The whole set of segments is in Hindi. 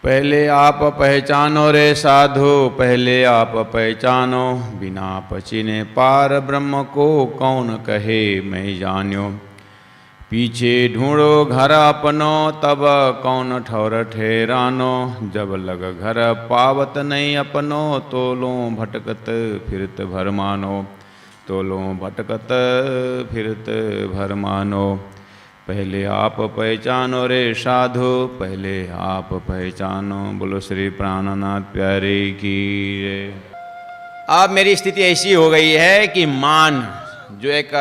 पहले आप पहचानो रे साधु, पहले आप पहचानो, बिना पचिने पार ब्रह्म को कौन कहे मैं जान्यो। पीछे ढूंढो घर अपनो, तब कौन ठौर ठहरानो, जब लग घर पावत नहीं अपनो, तोलो भटकत फिरत भर मानो, तोलो भटकत फिरत भर मानो। पहले आप पहचानो रे साधु, पहले आप पहचानो। बोलो श्री प्राणनाथ प्यारे की। अब मेरी स्थिति ऐसी हो गई है कि मान, जो एक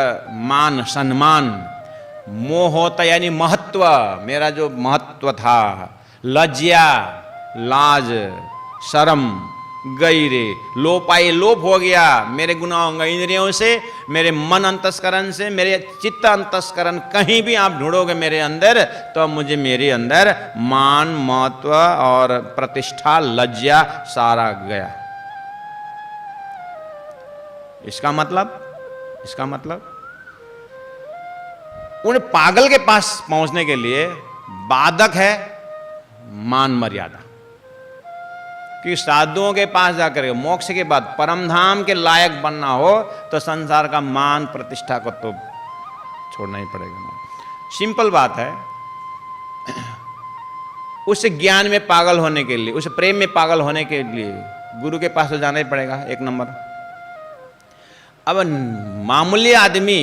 मान सम्मान, मोह होता यानी महत्व, मेरा जो महत्व था, लज्जा लाज शर्म गई रे, लोपाई लोप हो गया मेरे गुनाहों इंद्रियों से, मेरे मन अंतस्करण से, मेरे चित्त अंतस्करण। कहीं भी आप ढूंढोगे मेरे अंदर तो मुझे मेरे अंदर मान महत्व और प्रतिष्ठा लज्जा सारा गया। इसका मतलब उन पागल के पास पहुंचने के लिए बाधक है मान मर्यादा। कि साधुओं के पास जाकर मोक्ष के बाद परम धाम के लायक बनना हो तो संसार का मान प्रतिष्ठा को तो छोड़ना ही पड़ेगा। सिंपल बात है। उस ज्ञान में पागल होने के लिए, उस प्रेम में पागल होने के लिए गुरु के पास तो जाना ही पड़ेगा, एक नंबर। अब मामूली आदमी,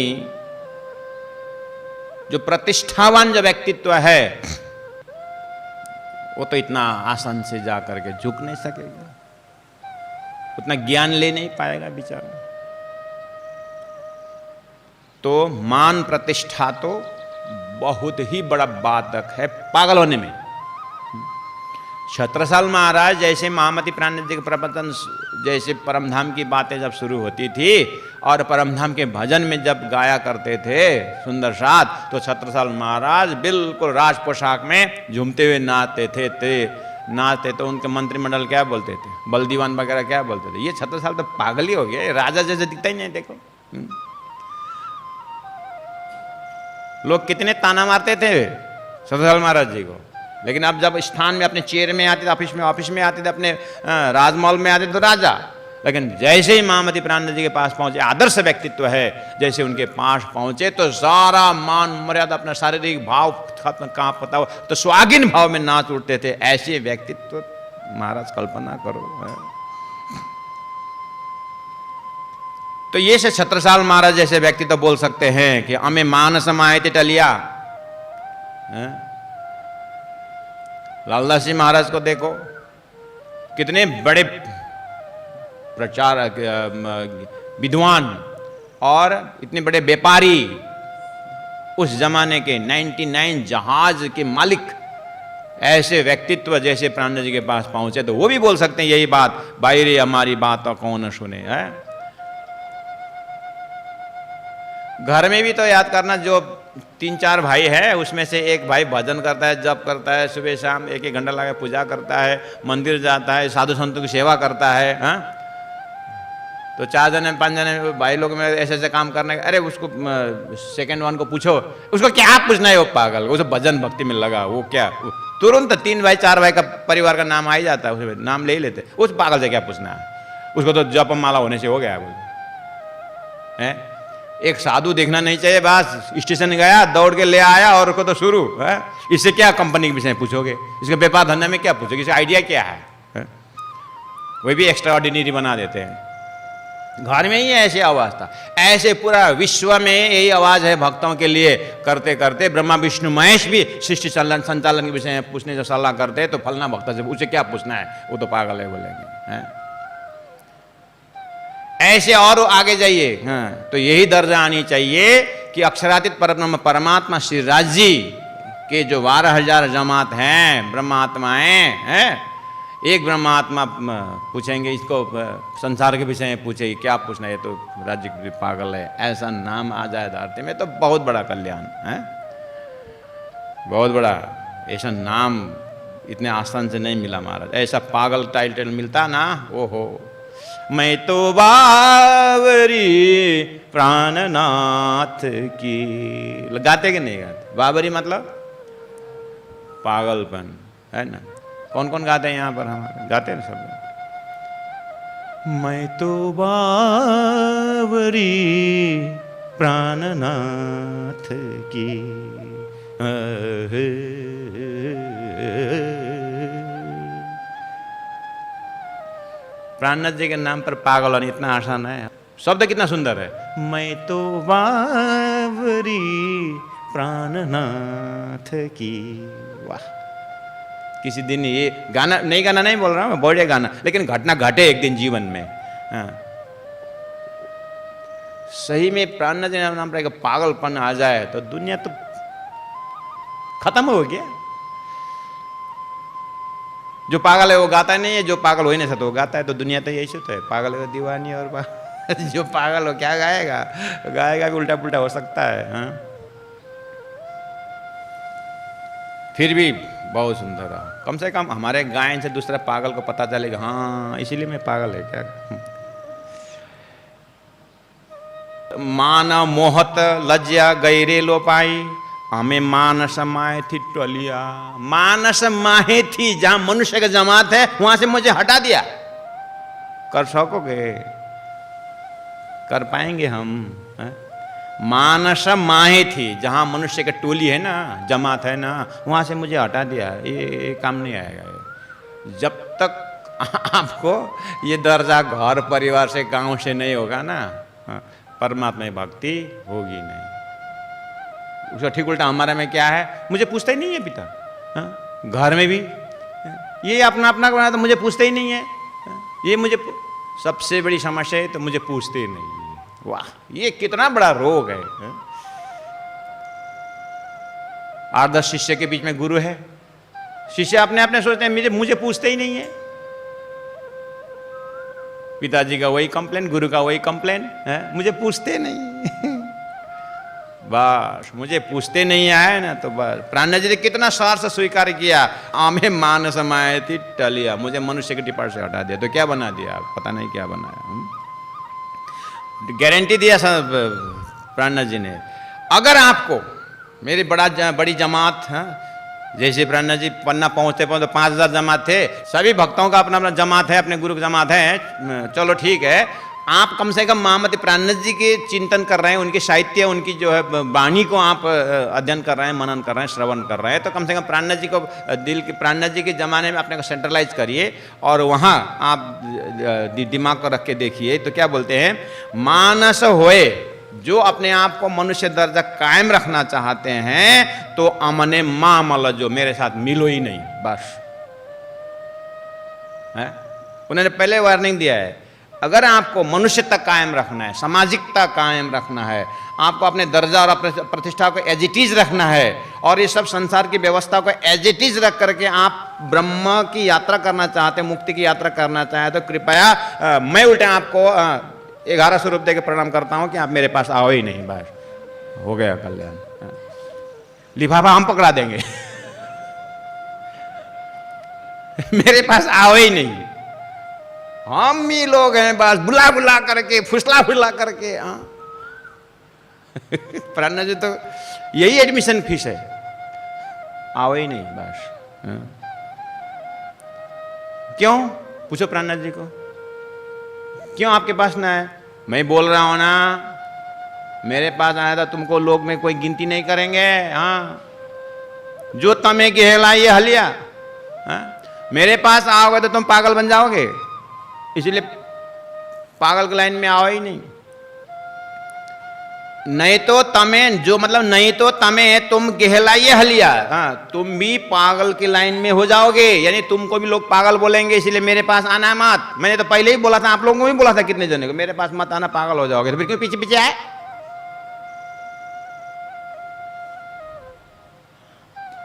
जो प्रतिष्ठावान जो व्यक्तित्व है, वो तो इतना आसान से जा करके झुक नहीं सकेगा, उतना ज्ञान ले नहीं पाएगा बेचारा। तो मान प्रतिष्ठा तो बहुत ही बड़ा बाधक है पागल होने में। छत्रसाल महाराज जैसे महामती प्राणनिधि के प्रवचन, जैसे परमधाम की बातें जब शुरू होती थी और परमधाम के भजन में जब गाया करते थे सुंदर साथ, तो छत्रसाल महाराज बिल्कुल राज पोशाक में झूमते हुए नाचते थे। तो उनके मंत्रिमंडल क्या बोलते थे, बलदीवान वगैरह क्या बोलते थे, ये छत्रसाल तो पागल ही हो गया, राजा जैसे दिखता ही नहीं। देखो लोग कितने ताना मारते थे छत्रसाल महाराज जी को, लेकिन अब जब स्थान में अपने चेयर में आते थे, ऑफिस में आते थे, अपने राजमहल में आते थे तो राजा। लेकिन जैसे ही महामती प्राणनाथ जी के पास पहुंचे, आदर्श व्यक्तित्व है, जैसे उनके पास पहुंचे तो सारा मान मर्यादा, अपना शारीरिक भाव खत्म, कहां पता हो तो स्वागिन भाव में नाच उठते थे। ऐसे व्यक्तित्व महाराज कल्पना करो। तो ये से छत्रसाल महाराज जैसे व्यक्ति तो बोल सकते हैं कि हमें मान समाये थे टलिया। लालदास जी महाराज को देखो, कितने बड़े प्रचारक, विद्वान और इतने बड़े व्यापारी, उस जमाने के 99 जहाज के मालिक, ऐसे व्यक्तित्व जैसे प्राणनाथ जी के पास पहुंचे तो वो भी बोल सकते हैं यही बात, भाई रे हमारी बात तो कौन सुने। है घर में भी तो याद करना, जो 3-4 भाई है उसमें से एक भाई भजन करता है, जप करता है, सुबह शाम 1-1 घंटा लगा पूजा करता है, मंदिर जाता है, साधु संतों की सेवा करता है। हाँ? तो 4 जने 5 जने भाई लोग में ऐसे काम करने का, अरे उसको सेकंड वन को पूछो, उसको क्या पूछना है, वो पागल, उसे भजन भक्ति में लगा, वो क्या तुरंत 3 भाई 4 भाई का परिवार का नाम आ ही जाता है, उसे नाम ले ही लेते, उस पागल से क्या पूछना है, उसको तो जप माला होने से हो गया है। एक साधु देखना नहीं चाहिए, बस स्टेशन गया दौड़ के ले आया और उसको तो शुरू है। इससे क्या कंपनी के विषय में पूछोगे, इसके व्यापार धंधा में क्या पूछोगे, इसका आइडिया क्या है? वही भी एक्स्ट्रा ऑर्डिनरी बना देते हैं। घर में ही ऐसी आवाज था, ऐसे पूरा विश्व में यही आवाज है भक्तों के लिए। करते करते ब्रह्मा विष्णु महेश भी सृष्टि संचालन के विषय में पूछने जो सलाह करते हैं, तो फलना भक्त से उसे क्या पूछना है, वो तो पागल है बोलेंगे। ऐसे और आगे जाइए। हाँ, तो यही दर्जा आनी चाहिए कि अक्षरातीत परब्रह्म परमात्मा श्री राज जी के जो 12,000 जमात हैं ब्रह्मात्माएं हैं, एक ब्रह्मात्मा पूछेंगे इसको संसार के विषय में पूछे, क्या पूछना है, तो राज्य भी पागल है, ऐसा नाम आ जाए धरती में तो बहुत बड़ा कल्याण है, बहुत बड़ा। ऐसा नाम इतने आसान से नहीं मिला महाराज, ऐसा पागल टाइटल मिलता ना, ओहो। मैं तो बावरी प्राणनाथ की, गाते कि नहीं गाते? बावरी मतलब पागलपन है ना, कौन कौन गाते हैं यहाँ पर? हमारे गाते हैं सब। मैं तो बावरी प्राणनाथ की प्राणनाथ जी के नाम पर पागल होना इतना आसान है। शब्द कितना सुंदर है, मैं तो बावरी प्राणनाथ की। वाह! किसी दिन ये गाना, नई गाना नहीं बोल रहा हूँ मैं, बढ़िया गाना, लेकिन घटना घटे एक दिन जीवन में। हाँ, सही में प्राणनाथ जी नाम पर एक पागलपन आ जाए तो दुनिया तो खत्म हो गया। जो पागल है वो गाता नहीं है, जो पागल हो ही नहीं सकता वो गाता है, तो दुनिया तो यही तो है, पागल है दीवानी। और जो पागल हो क्या गाएगा? गाएगा कि उल्टा पुल्टा हो सकता है। हाँ? फिर भी बहुत सुंदर है। कम से कम हमारे गायन से दूसरे पागल को पता चलेगा, हाँ इसीलिए मैं पागल है क्या। मान मोहत लज्जा गैरे लो पाई, हमें मानस माए थी टोलिया। मानस माहे थी, जहां मनुष्य का जमात है वहां से मुझे हटा दिया। कर सकोगे? कर पाएंगे हम? है? मानस माहे थी, जहां मनुष्य का टोली है ना, जमात है ना, वहां से मुझे हटा दिया। ये काम नहीं आएगा जब तक आपको ये दर्जा घर परिवार से गांव से नहीं होगा ना, परमात्मा की भक्ति होगी नहीं। उसका ठीक उल्टा हमारे में क्या है, मुझे पूछता ही नहीं है पिता। हाँ? घर में भी ये अपना अपना बना तो मुझे पूछते ही नहीं है। ये मुझे सबसे बड़ी समस्या है, तो मुझे पूछते ही नहीं है। वाह, ये कितना बड़ा रोग है। 8-10 शिष्य के बीच में गुरु है, शिष्य अपने अपने सोचते हैं मुझे पूछते ही नहीं है। पिताजी का वही कंप्लेन, गुरु का वही कंप्लेन है, मुझे पूछते नहीं। बस मुझे पूछते नहीं आए ना तो बस। प्राणनाथ जी ने कितना सार से स्वीकार किया, आमे मान समाये थी टलिया, मुझे मनुष्य के टिपाट से हटा दिया। तो क्या बना दिया? पता नहीं क्या बनाया। गारंटी दिया प्राणनाथ जी ने, अगर आपको मेरी बड़ी जमात, जैसे प्राणनाथ जी पन्ना पहुंचते 5000 जमात थे, सभी भक्तों का अपना अपना जमात है, अपने गुरु की जमात है। चलो ठीक है, आप कम से कम महामती प्राणनाथ जी के चिंतन कर रहे हैं, उनके साहित्य, उनकी जो है वाणी को आप अध्ययन कर रहे हैं, मनन कर रहे हैं, श्रवण कर रहे हैं, तो कम से कम प्राणनाथ जी को प्राणनाथ जी के ज़माने में अपने को सेंट्रलाइज करिए और वहाँ आप दिमाग को रख के देखिए। तो क्या बोलते हैं, मानस होए, जो अपने आप को मनुष्य दर्जा कायम रखना चाहते हैं तो अमने मामल, जो मेरे साथ मिलो ही नहीं, बस है। उन्होंने पहले वार्निंग दिया है, अगर आपको मनुष्यता कायम रखना है, सामाजिकता कायम रखना है, आपको अपने दर्जा और प्रतिष्ठा को एज इट इज रखना है, और ये सब संसार की व्यवस्था को एज इट इज रख करके आप ब्रह्म की यात्रा करना चाहते हैं, मुक्ति की यात्रा करना चाहते, तो कृपया मैं उल्टे आपको 1100 रुपये के प्रणाम करता हूं कि आप मेरे पास आओ ही नहीं, बस हो गया कल्याण। लिफाफा हम पकड़ा देंगे। मेरे पास आओ ही नहीं, हम ही लोग हैं बस, बुला बुला करके, फुसला फुसला करके। हाँ, प्राणनाथ जी तो यही एडमिशन फीस है, आओ ही नहीं बस। हाँ। क्यों? पूछो प्राणनाथ जी को, क्यों आपके पास ना है? मैं बोल रहा हूं ना, मेरे पास आया था, तुमको लोग में कोई गिनती नहीं करेंगे। हाँ, जो तमे गेहला ये हलिया। हाँ? मेरे पास आओगे तो तुम पागल बन जाओगे, इसलिए पागल की लाइन में आओ ही नहीं। नहीं तो तमे, जो मतलब नहीं तो तमे, तुम गहलाइए हलिया। हाँ, तुम भी पागल की लाइन में हो जाओगे, यानी तुमको भी लोग पागल बोलेंगे, इसलिए मेरे पास आना मत। मैंने तो पहले ही बोला था, आप लोगों को भी बोला था, कितने जने को, मेरे पास मत आना, पागल हो जाओगे। तो फिर क्यों पीछे पीछे आए?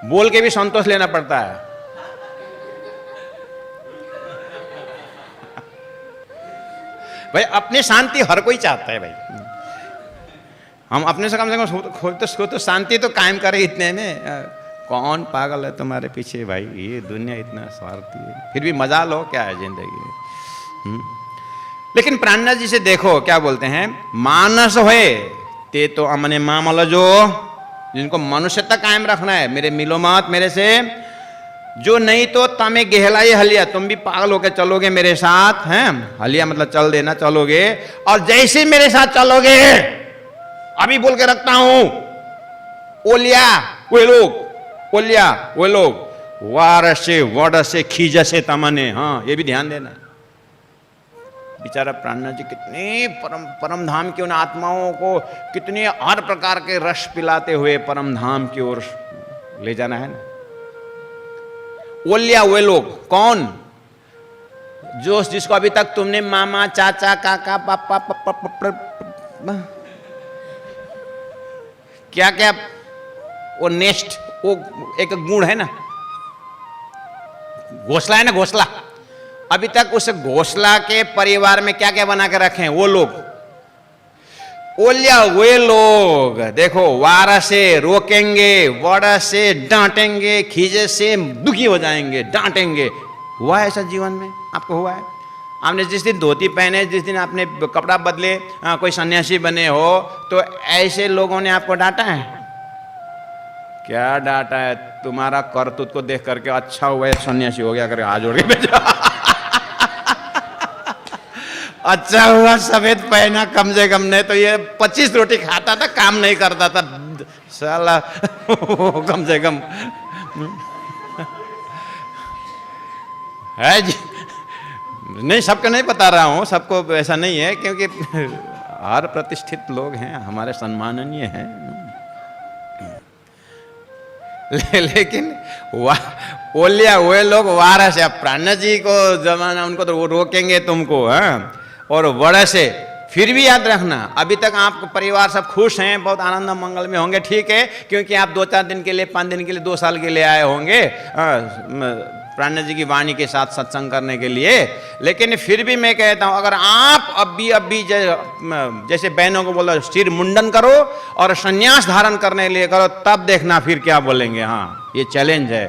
बोल के भी संतोष लेना पड़ता है। भाई अपनी शांति हर कोई चाहता है भाई, हम अपने से कम तो शांति तो कायम करें। इतने में कौन पागल है तुम्हारे पीछे भाई, ये दुनिया इतना स्वार्थी है, फिर भी मजा लो, क्या है जिंदगी। लेकिन प्राणनाथ जी से देखो क्या बोलते हैं, मानस होए ते तो अमने मामल, जो जिनको मनुष्यता कायम रखना है, मेरे मिलो मत मेरे से, जो नहीं तो तमें गहलाई हलिया, तुम भी पागल होकर चलोगे मेरे साथ हैं। हलिया मतलब चल देना, चलोगे। और जैसे मेरे साथ चलोगे, अभी बोल के रखता हूं, ओलिया वे लोग, ओलिया वे लोग, वार से वड से खीज से तमने। हाँ, ये भी ध्यान देना। बेचारा प्राणनाथ जी कितने परम धाम की उन आत्माओं को कितने हर प्रकार के रस पिलाते हुए परम धाम की ओर ले जाना है ना। ओलिया वे लोग कौन? जो जिसको अभी तक तुमने मामा, चाचा, काका, पापा, क्या क्या वो नेस्ट, वो एक गुण है ना, घोसला है ना, घोसला। अभी तक उस घोसला के परिवार में क्या क्या बना के रखे हैं वो लोग। ओलिया वे लोग देखो, वारा से रोकेंगे, वड़ा से डांटेंगे, खीजे से दुखी हो जाएंगे, डांटेंगे। हुआ है ऐसा जीवन में? आपको हुआ है? आपने जिस दिन धोती पहने, जिस दिन आपने कपड़ा बदले, कोई सन्यासी बने हो, तो ऐसे लोगों ने आपको डांटा है? क्या डांटा है? तुम्हारा करतूत को देख करके अच्छा हुआ है सन्यासी हो गया करके हाथ जोड़ के भेजा। अच्छा हुआ सफेद पहना कम से कम, नहीं तो ये 25 रोटी खाता था, काम नहीं करता था साला। कम से कम है जी। नहीं, सबको नहीं बता रहा हूं, सबको ऐसा नहीं है, क्योंकि हर प्रतिष्ठित लोग हैं, हमारे सम्माननीय हैं। लेकिन ओलिया वे लोग वारा से, अब प्राणनाथ जी को जमाना, उनको तो वो रोकेंगे तुमको, हाँ। और वड़ा से, फिर भी याद रखना, अभी तक आपको परिवार सब खुश हैं, बहुत आनंद मंगल में होंगे, ठीक है, क्योंकि आप 2-4 दिन के लिए, 5 दिन के लिए, 2 साल के लिए आए होंगे प्राणनाथ जी की वाणी के साथ सत्संग करने के लिए। लेकिन फिर भी मैं कहता हूं, अगर आप अभी जैसे बहनों को बोला सिर मुंडन करो और संन्यास धारण करने के लिए करो, तब देखना फिर क्या बोलेंगे। हाँ, ये चैलेंज है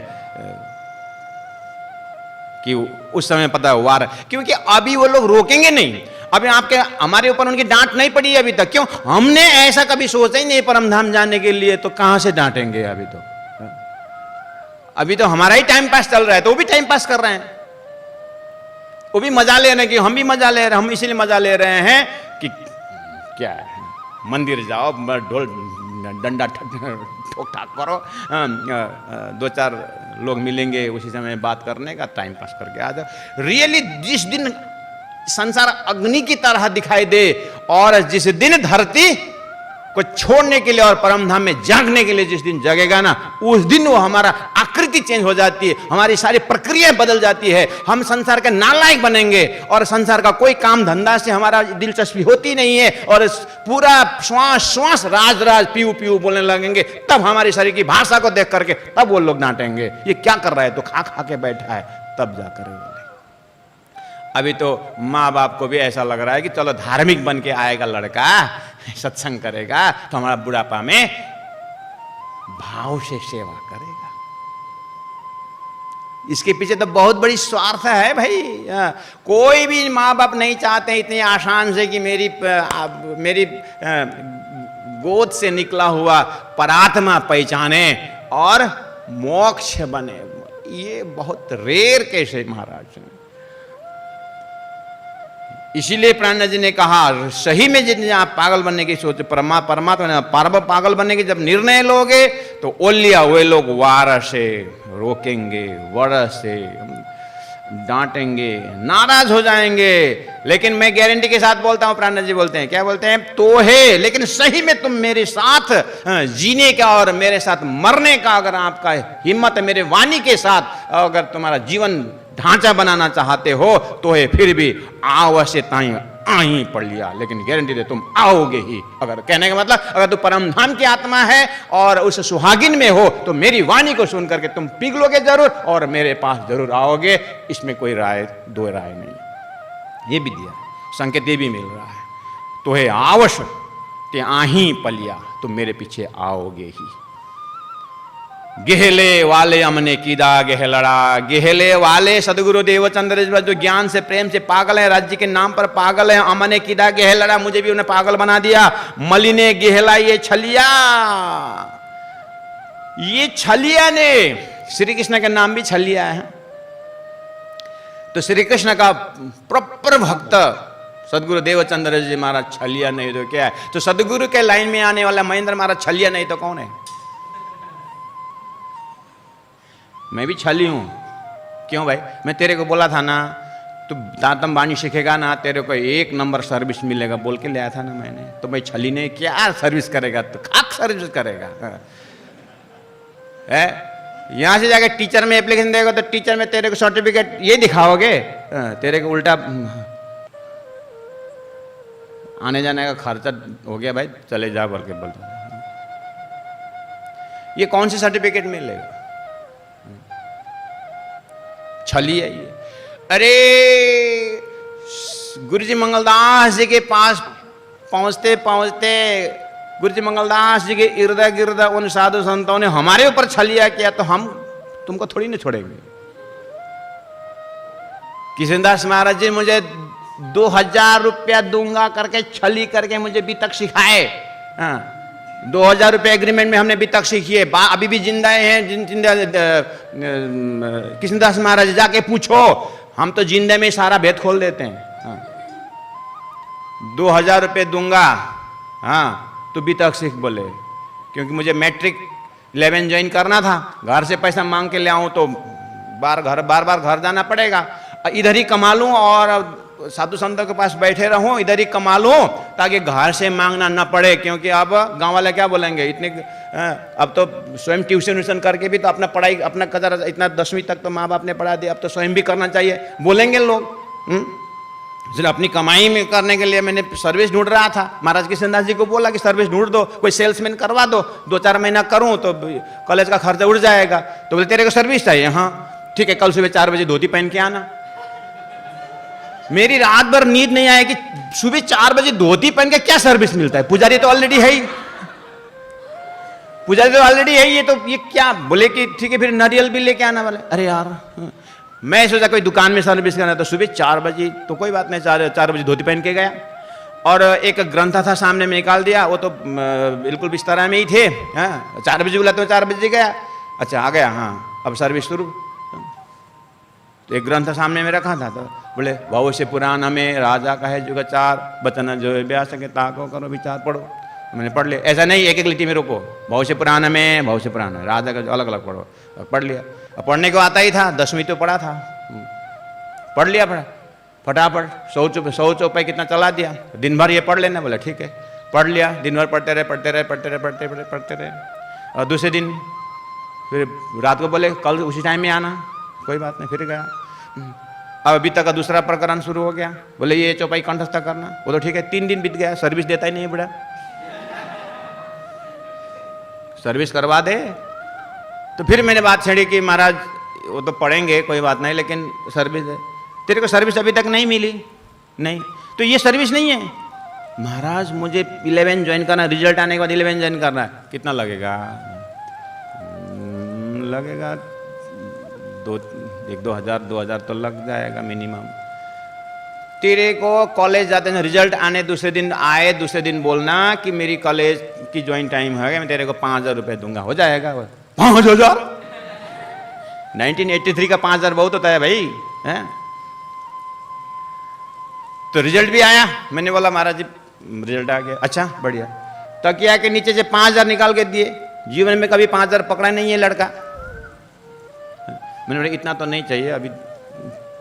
कि उस समय पता हुआ, क्योंकि अभी वो लोग रोकेंगे नहीं। अभी आपके हमारे ऊपर उनकी डांट नहीं पड़ी अभी तक, क्यों? हमने ऐसा कभी सोचा ही नहीं परमधाम जाने के लिए, तो कहां से डांटेंगे? अभी तो हमारा ही टाइम पास चल रहा है, तो वो भी टाइम पास कर रहे हैं, वो भी मजा ले रहे हैं, कि हम भी मजा ले रहे हैं। हम इसीलिए मजा ले रहे हैं कि क्या है, मंदिर जाओ, ढोल डंडा ठोक ठाक करो, 2-4 लोग मिलेंगे, उसी समय बात करने का, टाइम पास करके आ जाओ। रियली जिस दिन संसार अग्नि की तरह दिखाई दे, और जिस दिन धरती को छोड़ने के लिए और परमधाम में जागने के लिए जिस दिन जगेगा ना, उस दिन वो हमारा आकृति चेंज हो जाती है, हमारी सारी प्रक्रियाएं बदल जाती है, हम संसार के नालायक बनेंगे, और संसार का कोई काम धंधा से हमारा दिलचस्पी होती नहीं है, और पूरा श्वास श्वास राज राज पीऊ पीऊ बोलने लगेंगे। तब हमारी शरीर की भाषा को देख करके तब वो लोग डांटेंगे, ये क्या कर रहा है, तो खा खा के बैठा है, तब जाकर। अभी तो माँ बाप को भी ऐसा लग रहा है कि चलो धार्मिक बन के आएगा लड़का, सत्संग करेगा, तो हमारा बुढ़ापा में भाव से सेवा करेगा। इसके पीछे तो बहुत बड़ी स्वार्थ है भाई। कोई भी माँ बाप नहीं चाहते इतनी आसान से कि मेरी गोद से निकला हुआ परात्मा पहचाने और मोक्ष बने। ये बहुत रेयर केस है महाराज। इसीलिए प्राणनाथ जी ने कहा, सही में जितने आप पागल बनने की सोच, परमात्मा पागल बनने की जब निर्णय लोगे, तो ओलिया वे लोग वार से रोकेंगे, वड़ से डांटेंगे, नाराज हो जाएंगे। लेकिन मैं गारंटी के साथ बोलता हूं, प्राणनाथ जी बोलते हैं, क्या बोलते हैं, तो है, लेकिन सही में तुम मेरे साथ जीने का और मेरे साथ मरने का अगर आपका हिम्मत है, मेरे वाणी के साथ अगर तुम्हारा जीवन ढांचा बनाना चाहते हो, तो है फिर भी आवश्य ताई आई पड़ लिया, लेकिन गारंटी दे तुम आओगे ही। अगर कहने का मतलब, अगर तू परमधाम की आत्मा है और उस सुहागिन में हो, तो मेरी वाणी को सुन करके तुम पिघलोगे जरूर और मेरे पास जरूर आओगे। इसमें कोई दो राय नहीं। ये भी दिया संकेत, ये भी मिल रहा है, तो है आवश्य ते आही पलिया, तुम मेरे पीछे आओगे ही। गेहले वाले अमने कीदा गेहलड़ा, गेहले वाले सदगुरु देवचंद्र जो ज्ञान से प्रेम से पागल है, राज्य के नाम पर पागल है, अमने कीदा गेहलड़ा, मुझे भी उन्हें पागल बना दिया। मलिने गेहला ये छलिया, ये छलिया ने श्री कृष्ण के नाम भी छलिया है। तो श्री कृष्ण का प्रॉपर भक्त सदगुरु देवचंद्र जी महाराज छलिया नहीं तो क्या है? तो सदगुरु के लाइन में आने वाला महेंद्र महाराज छलिया नहीं तो कौन है? मैं भी छली हूं। क्यों भाई? मैं तेरे को बोला था ना, तू दातम बाणी सीखेगा ना, तेरे को 1 नंबर सर्विस मिलेगा बोल के ले आया था ना मैंने। तो मैं छली नहीं, क्या सर्विस करेगा? तो खाक सर्विस करेगा है। यहां से जाके टीचर में एप्लीकेशन देगा तो टीचर में तेरे को सर्टिफिकेट ये दिखाओगे, तेरे को उल्टा आने जाने का खर्चा हो गया भाई, चले जा बोल के बोलता। ये कौन सी सर्टिफिकेट मिलेगा? छली है ये। अरे गुरुजी मंगलदास जी के पास पहुंचते पहुंचते गुरुजी मंगलदास जी के इर्द गिर्द उन साधु संतों ने हमारे ऊपर छलिया किया, तो हम तुमको थोड़ी ना छोड़ेंगे। किशनदास महाराज जी मुझे 2000 रुपया दूंगा करके छली करके मुझे बीतक सिखाए। 2000 रुपये एग्रीमेंट में हमने बीतक सीखी है, अभी भी जिंदा हैं। किशनदास महाराज जाके पूछो, हम तो जिंदे में सारा भेद खोल देते हैं। 2000 रुपये दूंगा, हाँ तो बीतक सीख बोले, क्योंकि मुझे मैट्रिक 11 ज्वाइन करना था। घर से पैसा मांग के ले आऊं तो बार बार घर जाना पड़ेगा। इधर ही कमा लूं और साधु संतों के पास बैठे रहूं, इधर ही कमा लूं ताकि घर से मांगना न पड़े। क्योंकि अब गांव वाले क्या बोलेंगे, इतने अब तो स्वयं ट्यूशन करके भी तो अपना पढ़ाई अपना कदर इतना 10वीं तक तो माँ बाप ने पढ़ा दिया, अब तो स्वयं भी करना चाहिए बोलेंगे लोग। इसलिए अपनी कमाई में करने के लिए मैंने सर्विस ढूंढ रहा था। महाराज किशनदास जी को बोला कि सर्विस ढूंढ दो, कोई सेल्समैन करवा दो, 2-4 महीना करूं तो कॉलेज का खर्चा उड़ जाएगा। तो बोले तेरे को सर्विस चाहिए? हाँ ठीक है, कल सुबह 4 बजे धोती पहन के आना। मेरी रात भर नींद नहीं आए कि सुबह 4 बजे धोती पहन के क्या सर्विस मिलता है? पुजारी तो ऑलरेडी है ही, पुजारी तो ऑलरेडी है, ये क्या? बोले कि ठीक है फिर नारियल भी लेके आना वाले। अरे यार मैं सोचा कोई दुकान में सर्विस करना, तो सुबह 4 बजे तो कोई बात नहीं, 4 बजे धोती पहन के गया। और एक ग्रंथ था सामने में निकाल दिया, वो तो बिल्कुल बिस्तरा में ही थे। 4 बजे बोला तो 4 बजे गया। अच्छा आ गया, हाँ अब सर्विस शुरू। तो एक ग्रंथ सामने में रखा था, तो बोले भविष्य पुराण में राजा का है जुगाचार, बचन जो व्यास के ताको करो विचार पढ़ो। मैंने पढ़ लिया। ऐसा नहीं एक लिट्टी में रोको, भविष्य पुराण में भविष्य पुराण है, राजा का अलग अलग पढ़ो। पढ़ लिया। अब पढ़ने को आता ही था, 10वीं तो पढ़ा था, पढ़ लिया फटाफट। 100 चौपाई कितना चला दिया, दिन भर ये पढ़ लेना। बोला ठीक है, पढ़ लिया। दिन भर पढ़ते रहे। और दूसरे दिन फिर रात को बोले कल उसी टाइम में आना। कोई बात नहीं, फिर गया। अब अभी तक का दूसरा प्रकरण शुरू हो गया। बोले ये चौपाई कंठस्थ करना। बोलो ठीक है। 3 दिन बीत गया, सर्विस देता ही नहीं बड़ा। सर्विस करवा दे। तो फिर मैंने बात छेड़ी कि महाराज वो तो पढ़ेंगे कोई बात नहीं, लेकिन सर्विस है। तेरे को सर्विस अभी तक नहीं मिली? नहीं। तो ये सर्विस नहीं है। महाराज मुझे 11 ज्वाइन करना, रिजल्ट आने के बाद 11 ज्वाइन करना है। कितना लगेगा? लगेगा 2,000 तो लग जाएगा मिनिमम। तेरे को कॉलेज जाते हैं, रिजल्ट आने दूसरे दिन आए, दूसरे दिन बोलना कि मेरी कॉलेज की ज्वाइन टाइम है, मैं तेरे को 5,000 रुपये दूंगा। हो जाएगा? 5,000? 1983 का 5,000 बहुत होता है भाई, है? तो रिजल्ट भी आया। मैंने बोला महाराज जी रिजल्ट आ गया। अच्छा बढ़िया। तकिया के नीचे से 5,000 निकाल के दिए। जीवन में कभी 5,000 पकड़ा नहीं है लड़का। मैंने बोला इतना तो नहीं चाहिए, अभी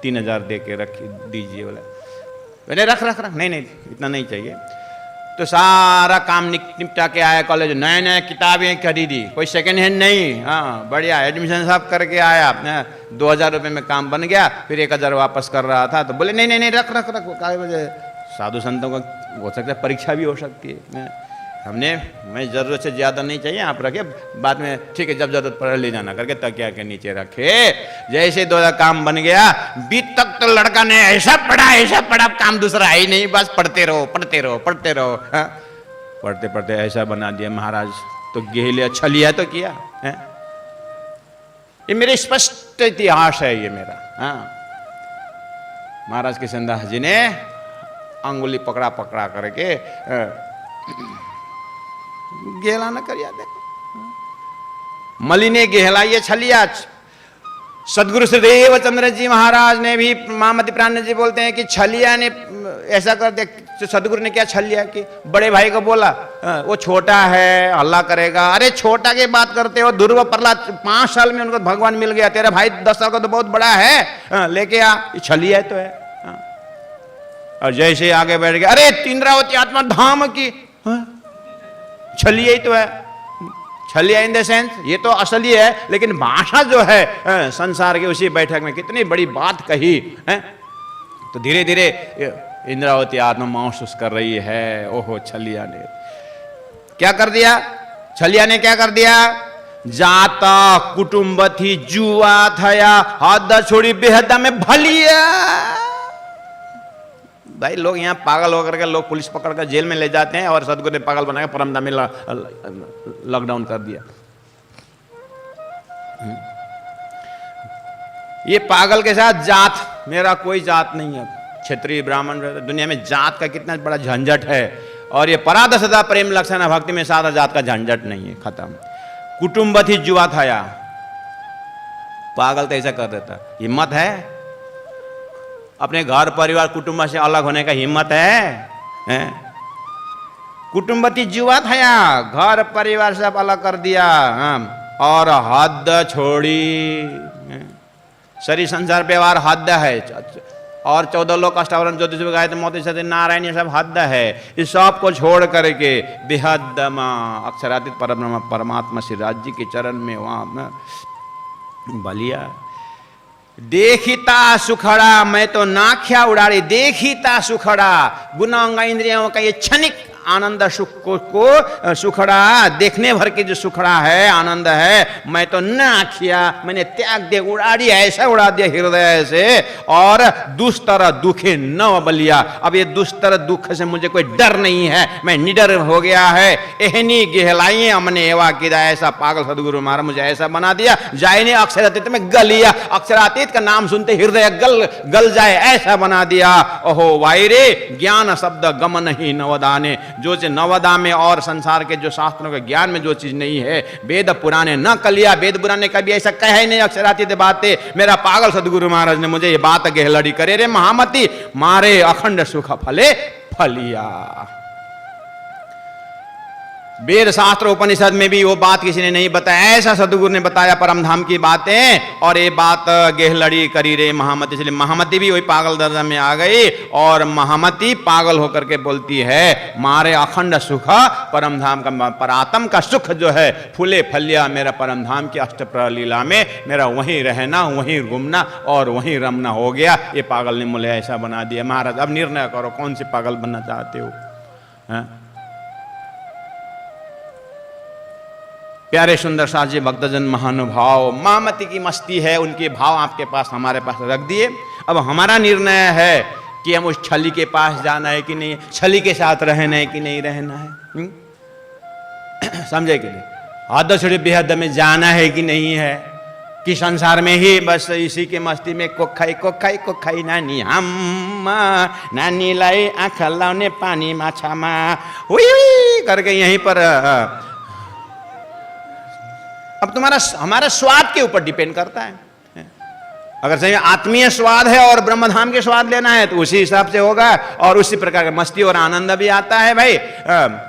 3,000 दे के रख दीजिए। बोला मैंने रख नहीं इतना नहीं चाहिए। तो सारा काम निपटा के आया कॉलेज, नए किताबें खरीदी, कोई सेकंड हैंड नहीं। हाँ बढ़िया, एडमिशन सब करके आया। 2,000 रुपये में काम बन गया। फिर 1,000 वापस कर रहा था, तो बोले नहीं रख काय वजह? साधु संतों का हो सकता है परीक्षा भी हो सकती है। मैं ज़रूरत से ज़्यादा नहीं चाहिए, आप रखे, बाद में ठीक है जब ज़रूरत पड़े ले जाना करके तकिया के नीचे रखे। जैसे 2,000 काम बन गया, बीत तक तो लड़का ने ऐसा पढ़ा, काम दूसरा है ही नहीं, बस पढ़ते रहो। हाँ? पढ़ते ऐसा बना दिया महाराज। तो गेलिया छलिया तो किया है। ये मेरे स्पष्ट इतिहास है ये मेरा। हाँ महाराज किशनदास जी ने अंगुली पकड़ा करके गेला न करिया। देखो मलिने गेहला ये छलिया सदगुरु श्रीदेव चंद्र जी महाराज ने भी महामती प्राण जी बोलते हैं कि छलिया ने ऐसा कर दिया। सदगुरु ने क्या छलिया कि बड़े भाई को बोला वो छोटा है हल्ला करेगा। अरे छोटा की बात करते हो, ध्रुव प्रहलाद 5 साल में उनको भगवान मिल गया, तेरा भाई 10 साल का तो बहुत बड़ा है, लेके आ, छलिया तो है। और जैसे आगे बैठ गया, अरे इंद्रावती आत्मा धाम की छलिया ही तो है। छलिया इन द सेंस ये तो असली है, लेकिन भाषा जो है संसार की, उसी बैठक में कितनी बड़ी बात कही है। तो धीरे धीरे इंद्रावती आत्मा महसूस कर रही है, ओहो छलिया ने क्या कर दिया। छलिया ने क्या कर दिया, जाता कुटुंब थी जुआ थया हद छोड़ी बेहदा में भलिया। भाई लोग यहाँ पागल होकर के लोग पुलिस पकड़ कर जेल में ले जाते हैं, और सदगुरु ने पागल बनाकर परमधाम में लॉकडाउन कर दिया। ये पागल के साथ जात, मेरा कोई जात नहीं है, क्षत्रिय ब्राह्मण, दुनिया में जात का कितना बड़ा झंझट है। और ये परादसदा प्रेम लक्षण भक्ति में सारा जात का झंझट नहीं है, खत्म। कुटुंब थी जुआ थाया, पागल तो ऐसा कर देता। हिम्मत है अपने घर परिवार कुटुंब से अलग होने का, हिम्मत है? कुटुंबती जुआ थाया, घर परिवार से अलग कर दिया, और हद छोड़ी। शरीर संसार व्यवहार हद है, और 14 लोग अष्टावरण ज्योतिष गायत्री मोती सती नारायण ये सब हद है। इस सब को छोड़ करके बेहदमा अक्षरातीत परब्रह्म परमात्मा श्री राज जी के चरण में वहां बलिया। देखिता सुखड़ा मैं तो नाख्या उड़ाड़ी, देखिता सुखड़ा गुणांग इंद्रियों का ये क्षणिक आनंद सुख को सुखड़ा, देखने भर के जो सुखड़ा है आनंद है, मैं तो नाखिया मैंने त्याग दे उड़ाड़ी, ऐसा उड़ा दिया हृदय से। और दुष्तर दुखे न बलिया, अब ये दुष्तर दुख से मुझे कोई डर नहीं है, मैं निडर हो गया है। एहनी गहलाइए हमने एवा किया, ऐसा पागल सदगुरु महाराज मुझे ऐसा बना दिया। जायने अक्षरातीत में गलिया, अक्षरातीत का नाम सुनते हृदय गल जाए, ऐसा बना दिया। ओहो वायरे ज्ञान शब्द गम नहीं नवदाने, जो नवदा में और संसार के जो शास्त्रों के ज्ञान में जो चीज नहीं है, वेद पुराने न कलिया, वेद पुराने कभी ऐसा कहे ही नहीं अक्षरातीत बातें। मेरा पागल सदगुरु महाराज ने मुझे ये बात गहलड़ी करे रे महामती, मारे अखंड सुख फले फलिया। वेद शास्त्र उपनिषद में भी वो बात किसी ने नहीं बताया, ऐसा सदगुरु ने बताया परमधाम की बातें। और ये बात गेहलड़ी करी रे महामती, इसलिए महामती भी वही पागल दर्जा में आ गई। और महामती पागल होकर के बोलती है, मारे अखंड सुख परमधाम का, परात्म का सुख जो है फूले फलिया, मेरा परमधाम की अष्टप्रहर लीला में मेरा वहीं रहना, वहीं घूमना और वहीं रमना हो गया। ये पागल ने मुझे ऐसा बना दिया। महाराज अब निर्णय करो, कौन से पागल बनना चाहते हो? प्यारे सुंदर साथ जी भक्तजन महानुभाव, महामती की मस्ती है, उनके भाव आपके पास हमारे पास रख दिए। अब हमारा निर्णय है कि हम उस छली के पास जाना है कि नहीं, छली के साथ रहना है कि नहीं रहना है। समझे कि नहीं? हद छोड़े बेहद में जाना है कि नहीं है, कि संसार में ही बस इसी के मस्ती में कोखाई कोखाई कोखाई नानी हम नानी लाई आँख लाउने पानी माछामा हुई करके यहीं पर। अब तुम्हारा हमारा स्वाद के ऊपर डिपेंड करता है। अगर सही आत्मीय स्वाद है और ब्रह्मधाम के स्वाद लेना है तो उसी हिसाब से होगा, और उसी प्रकार का मस्ती और आनंद भी आता है भाई।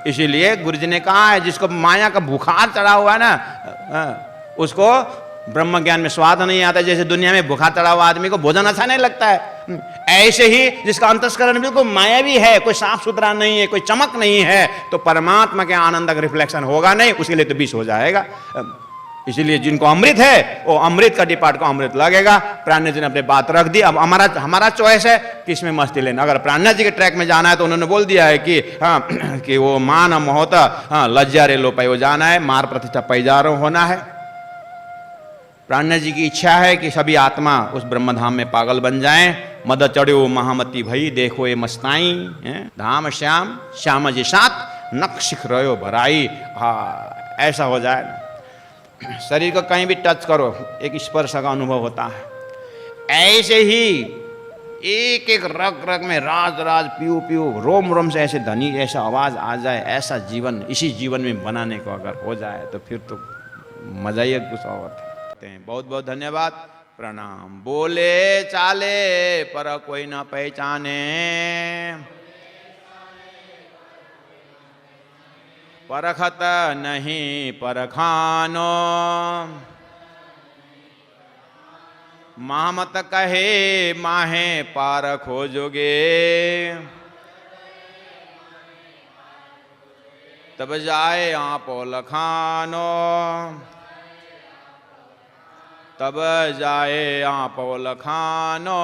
इसीलिए गुरु जी ने कहा है, जिसको माया का बुखार चढ़ा हुआ ना, उसको ब्रह्म ज्ञान में स्वाद नहीं आता। जैसे दुनिया में बुखार चढ़ा हुआ आदमी को भोजन अच्छा नहीं लगता है, ऐसे ही जिसका अंतस्करण बिल्कुल माया भी है, कोई साफ सुथरा नहीं है, कोई चमक नहीं है, तो परमात्मा के आनंद का रिफ्लेक्शन होगा नहीं, उसके लिए तो विष हो जाएगा। इसीलिए जिनको अमृत है वो अमृत का डिपार्ट को अमृत लगेगा। प्राण जी ने अपने बात रख दी। अब हमारा चॉइस है कि इसमें मस्ती लेना। अगर प्राण जी के ट्रैक में जाना है तो उन्होंने बोल दिया है कि हाँ कि वो मान मोहता हाँ लज्जा रे लो पयो जाना है, मार प्रतिष्ठा पैजारो होना है। प्राण जी की इच्छा है कि सभी आत्मा उस ब्रह्मधाम में पागल बन जाएं। मद चढ़ो महामती भई देखो ये मस्ताई, धाम श्याम श्याम जी साथ नक शिख रहो भराई। हाँ ऐसा हो जाए ना, शरीर को कहीं भी टच करो एक स्पर्श का अनुभव होता है। ऐसे ही एक एक रग रग में राज राज पियो पियो रोम रोम से ऐसे धनी ऐसा आवाज आ जाए, ऐसा जीवन इसी जीवन में बनाने को अगर हो जाए तो फिर तो मजा ही कुछ और। बहुत बहुत धन्यवाद। प्रणाम। बोले चाले पर कोई न पहचाने, परखत नहीं परखानो, मामत कहे माहे पार खोजोगे, तब जाए आप लखानो, तब जाए आप लखानो।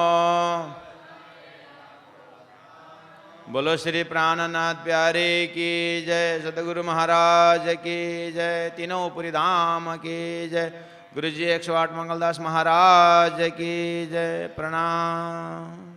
बोलो श्री प्राणनाथ प्यारे की जय, सतगुरु महाराज की जय, तीनों पुरी धाम की जय, गुरु जी 108 मंगलदास महाराज की जय। प्रणाम।